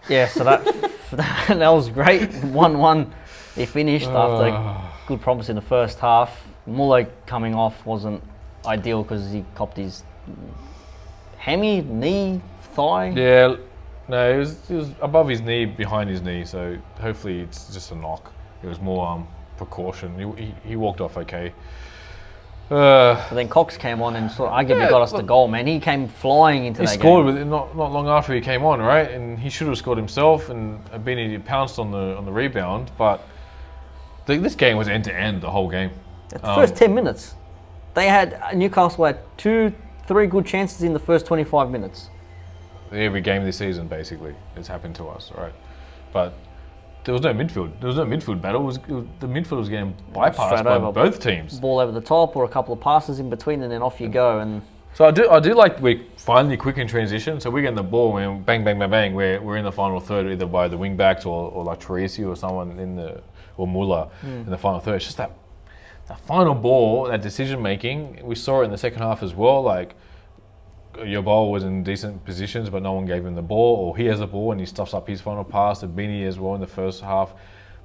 Yeah, so that was great. 1-1. He finished after good promise in the first half. Muller coming off wasn't ideal because he copped his hammy, knee, thigh. Yeah, no, it was above his knee, behind his knee, so hopefully it's just a knock. It was more precaution. He walked off okay. But then Cox came on and sort of arguably got us the goal, man. He came flying into that game. He scored with not long after he came on, right? And he should have scored himself, and Abini pounced on the rebound. But this game was end to end, the whole game. The first 10 minutes, Newcastle had 2-3 good chances in the first 25 minutes. Every game this season, basically, it's happened to us, right? But there was no midfield. There was no midfield battle. The midfield was getting bypassed by both teams. Ball over the top, or a couple of passes in between, and then off you go. And so I do like we're finally quick in transition. So we're getting the ball and bang, bang, bang, bang. We're in the final third, either by the wing backs or like Troisi or someone or Muller in the final third. It's just that final ball, that decision making. We saw it in the second half as well. Like Yobol was in decent positions, but no one gave him the ball, or he has the ball and he stuffs up his final pass. Abini as well in the first half.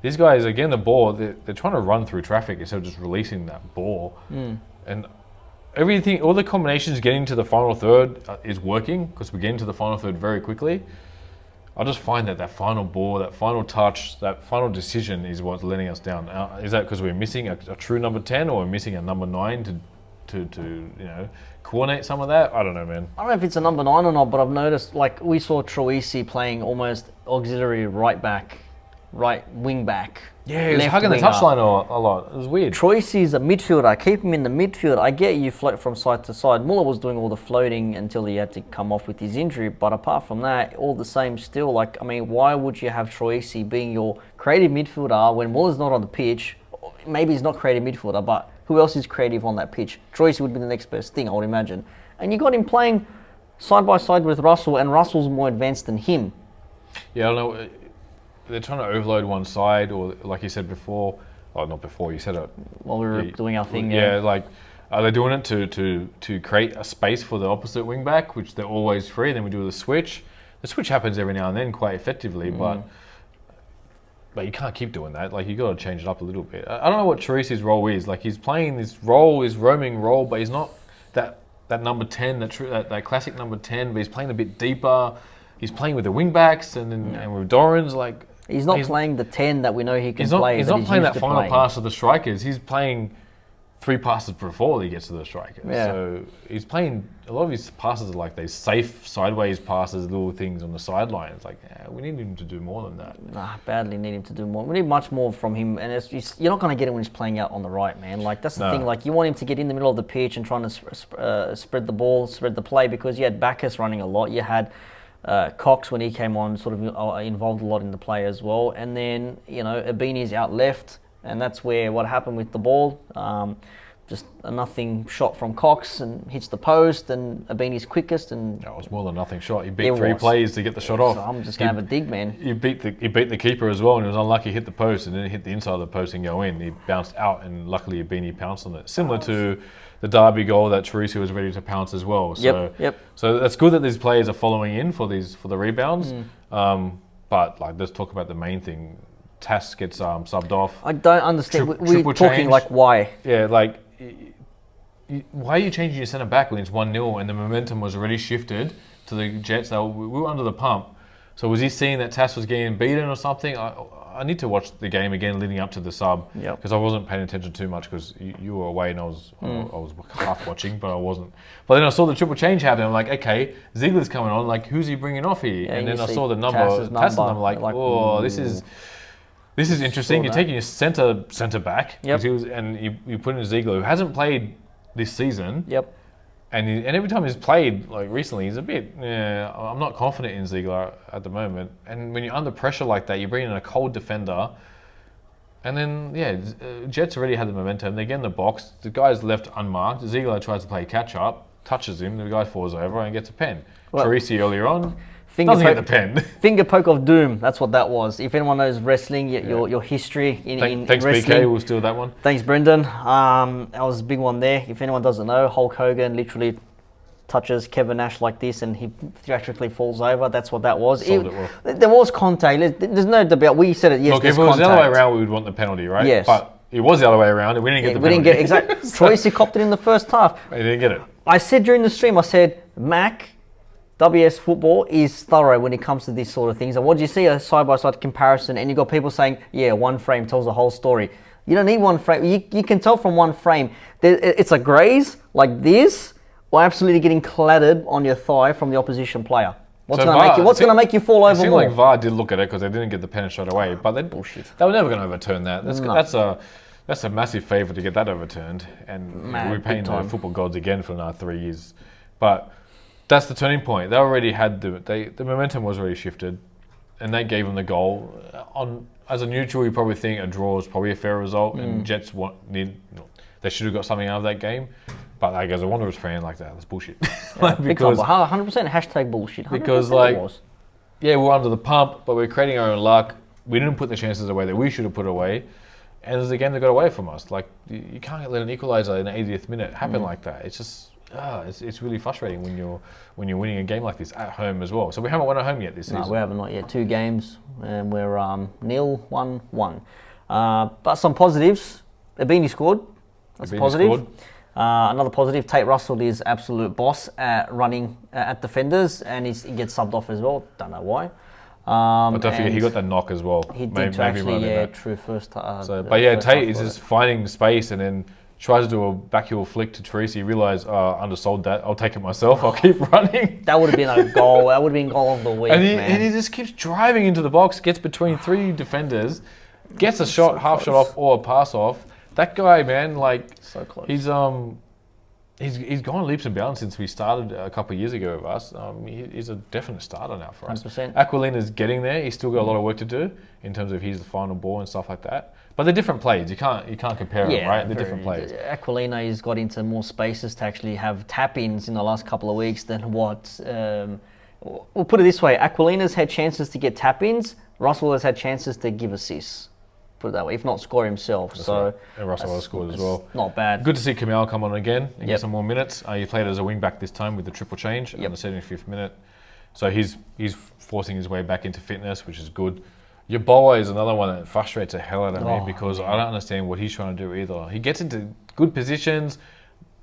These guys, again, the ball, they're trying to run through traffic instead of just releasing that ball. And everything, all the combinations getting to the final third is working because we're getting to the final third very quickly. I just find that final ball, that final touch, that final decision is what's letting us down. Is that because we're missing a true number 10 or we're missing a number 9 to coordinate some of that? I don't know, man. I don't know if it's a number 9 or not, but I've noticed, like, we saw Troisi playing almost auxiliary right wing back. Yeah, he was hugging the touchline a lot. It was weird. Troisi's a midfielder. Keep him in the midfield. I get you float from side to side. Muller was doing all the floating until he had to come off with his injury. But apart from that, all the same still. Like, I mean, why would you have Troisi being your creative midfielder when Muller's not on the pitch? Maybe he's not creative midfielder, but who else is creative on that pitch? Troisi would be the next best thing, I would imagine. And you got him playing side by side with Russell, and Russell's more advanced than him. Yeah, I don't know. They're trying to overload one side, or like you said before, not before, you said it. While we were doing our thing, yeah. Like, are they doing it to create a space for the opposite wing back, which they're always free, then we do the switch. The switch happens every now and then quite effectively, but you can't keep doing that. Like, you got to change it up a little bit. I don't know what Troisi's role is. Like, he's playing this role, his roaming role, but he's not that number 10, that classic number 10, but he's playing a bit deeper. He's playing with the wing backs and with Dorans, like... He's not playing the 10 that we know he can play. He's not playing that final pass to the strikers. He's playing 3 passes before he gets to the strikers. Yeah. So he's playing... A lot of his passes are like these safe sideways passes, little things on the sidelines. Like, we need him to do more than that. Badly need him to do more. We need much more from him. And you're not going to get it when he's playing out on the right, man. Like, that's the thing. Like, you want him to get in the middle of the pitch and trying to spread the ball, spread the play, because you had Bacchus running a lot. You had... Cox, when he came on, sort of involved a lot in the play as well. And then, Abini's out left, and that's where what happened with the ball. Just a nothing shot from Cox and hits the post, and Abini's quickest. And it was more than nothing shot. He beat 3 plays to get the shot off. So I'm just going to have a dig, man. He beat the keeper as well, and he was unlucky. He hit the post, and then hit the inside of the post and go in. He bounced out, and luckily Abini pounced on it. Similar to the Derby goal that Troisi was ready to pounce as well. So, yep. So that's good that these players are following in for the rebounds. But like, let's talk about the main thing. Tass gets subbed off. I don't understand. We're talking change. Like, why? Yeah, like, why are you changing your centre back when it's 1-0 and the momentum was already shifted to the Jets? We were under the pump. So was he seeing that Tass was getting beaten or something? I need to watch the game again leading up to the sub, because I wasn't paying attention too much because you were away and I was half watching, but I wasn't. But then I saw the triple change happen. I'm like, okay, Ziegler's coming on. Like, who's he bringing off here? Yeah, and then I saw the Tass's number. Like, oh, this is interesting. You're taking your centre back, and you put in Ziegler, who hasn't played this season. Yep. And every time he's played, like recently, he's a bit, I'm not confident in Ziegler at the moment. And when you're under pressure like that, you bring in a cold defender. And then, Jets already had the momentum. They get in the box. The guy's left unmarked. Ziegler tries to play catch-up, touches him. The guy falls over and gets a pen. Troisi earlier on doesn't get the pen. Finger poke of doom. That's what that was. If anyone knows wrestling, your history in thanks, wrestling. BK, we'll steal that one. Thanks, Brendan. That was a big one there. If anyone doesn't know, Hulk Hogan literally touches Kevin Nash like this and he theatrically falls over. That's what that was. Sold it well. There was contact. There's no debate. We said it. Yes, Look, there's if it was the other way contact. around, we would want the penalty, right? Yes. But it was the other way around, and we didn't get the We penalty. didn't get exactly. Troisi copped it in the first half. He didn't get it. I said during the stream, I said, Mac, WS football is thorough when it comes to these sort of things. And what do you see? A side-by-side comparison, and you got people saying, yeah, one frame tells the whole story. You don't need one frame. You can tell from one frame. It's a graze like this, or absolutely getting clattered on your thigh from the opposition player. What's going to make you fall over more? It seemed more? like VAR did look at it because they didn't get the pen straight away. But they were never going to overturn that. That's a massive favour to get that overturned. And we're paying the football gods again for another 3 years. But that's the turning point. They already had the momentum was already shifted, and they gave them the goal. As a neutral, you probably think a draw is probably a fair result, and Jets they should have got something out of that game. But like, as a Wanderers fan, like that's bullshit. Because 100% hashtag bullshit. 100% because we're under the pump, but we're creating our own luck. We didn't put the chances away that we should have put away. And there's a game that got away from us. Like, you can't let an equaliser in the 80th minute happen like that. It's just, it's really frustrating when you're winning a game like this at home as well. So we haven't won at home yet this season. No, we haven't, not yet. 2 games, and we're 0-1-1. But some positives. Abini scored. That's positive. Another positive, Tate Russell is absolute boss at running at defenders, and he gets subbed off as well. Don't know why. But don't forget, he got that knock as well. He did actually, true, first. Tate is just finding space and then tries to do a backheel flick to Troisi. Realised, undersold that. I'll take it myself. I'll keep running. That would have been a goal. That would have been goal of the week, and he just keeps driving into the box, gets between 3 defenders, gets a shot, half shot off or a pass off. That guy, man, so close. He's gone leaps and bounds since we started a couple of years ago with us. He's a definite starter now for us. 100%. Aquilina's getting there. He's still got a lot of work to do in terms of his final ball and stuff like that. But they're different plays. You can't compare them, right? They're different plays. Aquilina has got into more spaces to actually have tap-ins in the last couple of weeks than what. We'll put it this way: Aquilina's had chances to get tap-ins. Russell has had chances to give assists. Put it that way, if not score himself. That's so right. And Russell has scored as well. Not bad. Good to see Kamau come on again and get some more minutes. He played as a wing back this time with the triple change in the 75th minute. So he's forcing his way back into fitness, which is good. Yaboa is another one that frustrates the hell out of me because I don't understand what he's trying to do either. He gets into good positions.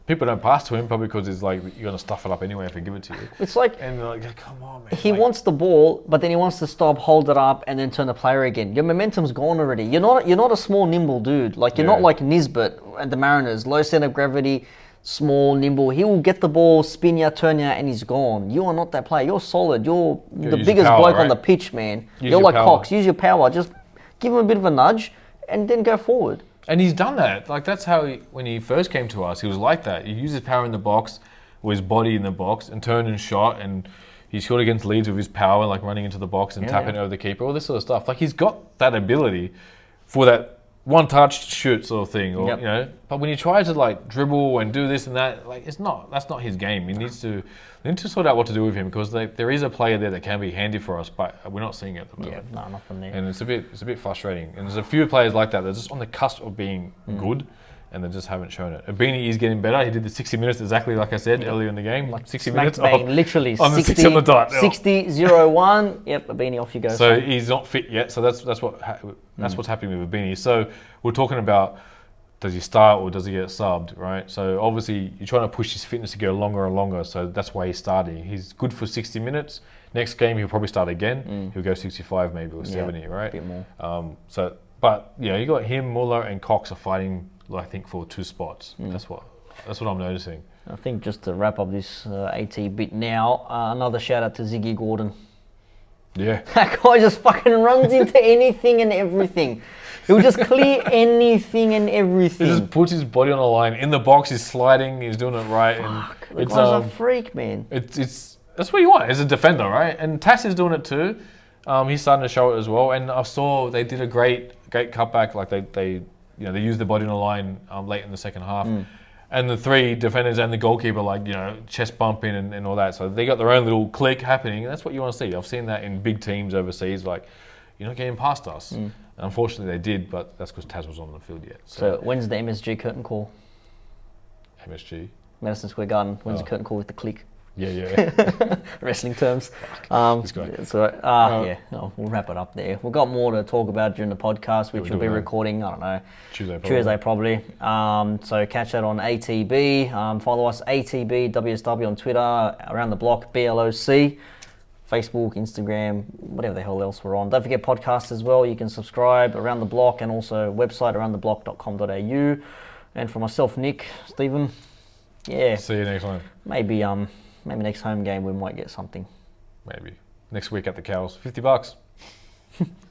People don't pass to him probably because it's like you're gonna stuff it up anyway if I give it to you. It's like, and like, come on, man. He wants the ball, but then he wants to stop, hold it up, and then turn the player again. Your momentum's gone already. You're not a small, nimble dude. Like you're not like Nisbet at the Mariners, low center of gravity, small, nimble. He will get the ball, spin you, turn you, and he's gone. You are not that player. You're solid. You're the biggest bloke on the pitch, man. You're like Cox. Use your power. Just give him a bit of a nudge, and then go forward. And he's done that. Like that's how when he first came to us, he was like that. He used his power in the box, or his body in the box, and turned and shot. And he scored against Leeds with his power, like running into the box and tapping over the keeper, all this sort of stuff. Like he's got that ability for that one touch shoot sort of thing, or you know. But when he tries to like dribble and do this and that, like that's not his game. He needs to sort out what to do with him because there is a player there that can be handy for us, but we're not seeing it at the moment. Yeah, no, not from there. And it's a bit frustrating. And there's a few players like that. They're just on the cusp of being good, and they just haven't shown it. Abini is getting better. He did the 60 minutes exactly like I said earlier in the game. Like 60 minutes. Literally on 60, the 60 on the dot. 60-0-1. Yep, Abini, off you go. So he's not fit yet. So that's what's happening with Abini. So we're talking about, does he start or does he get subbed, right? So obviously you're trying to push his fitness to go longer and longer. So that's why he's starting. He's good for 60 minutes. Next game he'll probably start again. He'll go 65 maybe or 70, right? A bit more. But you got him, Muller, and Cox are fighting, I think, for 2 spots. That's what I'm noticing. I think just to wrap up this AT bit now, another shout out to Ziggy Gordon. Yeah. That guy just fucking runs into anything and everything. He'll just clear anything and everything. He just puts his body on the line. In the box, he's sliding, he's doing it right. Fuck, the guy's a freak, man. It's that's what you want as a defender, right? And Tass is doing it too. He's starting to show it as well. And I saw they did a great cutback. Like they used the body on the line late in the second half. And the 3 defenders and the goalkeeper, chest bumping and all that. So they got their own little click happening. And that's what you want to see. I've seen that in big teams overseas. Like, you're not getting past us. And unfortunately, they did, but that's because Taz was on the field yet. So when's the MSG curtain call? MSG? Madison Square Garden. When's the curtain call with the click? Yeah. Wrestling terms. This guy. We'll wrap it up there. We've got more to talk about during the podcast, which we we'll do, be man. recording, I don't know, Tuesday probably. So catch that on ATB. Follow us, ATB, WSW on Twitter, Around the Block, BLOC, Facebook, Instagram, whatever the hell else we're on. Don't forget podcasts as well. You can subscribe, Around the Block, and also website, aroundtheblock.com.au. And for myself, Nick, Stephen, yeah. See you next time. Maybe next home game we might get something. Maybe. Next week at the Cows. $50.